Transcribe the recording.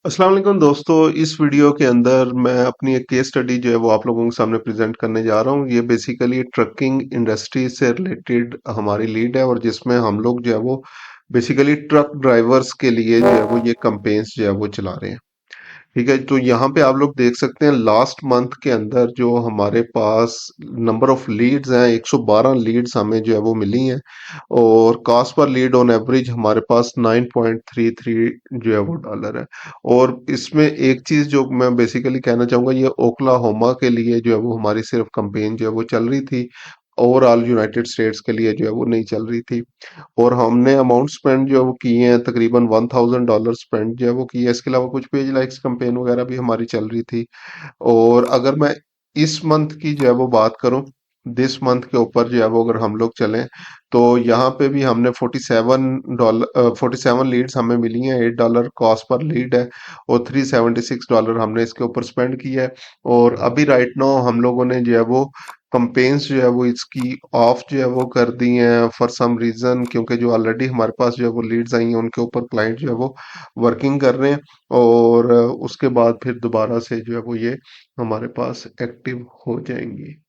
अस्सलाम वालेकुम दोस्तों। इस वीडियो के अंदर मैं अपनी एक केस स्टडी जो है वो आप लोगों के सामने प्रेजेंट करने जा रहा हूँ। ये बेसिकली ट्रकिंग इंडस्ट्री से रिलेटेड हमारी लीड है और जिसमें हम लोग जो है वो बेसिकली ट्रक ड्राइवर्स के लिए जो है वो ये कैंपेन्स जो है वो चला रहे हैं। ठीक है, तो यहाँ पे आप लोग देख सकते हैं लास्ट मंथ के अंदर जो हमारे पास नंबर ऑफ लीड्स हैं, 112 लीड्स हमें जो है वो मिली हैं और cost per lead on average हमारे पास 9.33 जो है वो डॉलर है। और इसमें एक चीज जो मैं बेसिकली कहना चाहूंगा, ये ओक्लाहोमा के लिए जो है वो हमारी सिर्फ कंपेन जो है वो चल रही थी। ओवरऑल यूनाइटेड स्टेट्स के लिए जो है वो नहीं चल रही थी। और हमने अमाउंट स्पेंड जो है वो किए हैं, तकरीबन $1000 स्पेंड जो है वो किए हैं। इसके अलावा कुछ पेज लाइक्स कैंपेन वगैरह भी हमारी चल रही थी। और अगर मैं इस मंथ की जो है वो बात करूं, दिस मंथ के ऊपर जो है वो अगर हम लोग चलें तो यहाँ पे भी हमने $47 लीड्स हमें मिली हैं। $8 कॉस्ट पर लीड है और $376 हमने इसके ऊपर स्पेंड किया है। और अभी राइट नाउ हम लोगों ने जो है वो कंपेन्स जो है वो इसकी ऑफ जो है वो कर दी हैं फॉर सम रीजन, क्योंकि जो ऑलरेडी हमारे पास जो है वो लीड्स आई हैं उनके ऊपर क्लाइंट जो है वो वर्किंग कर रहे हैं। और उसके बाद फिर दोबारा से जो है वो ये हमारे पास एक्टिव हो जाएंगी।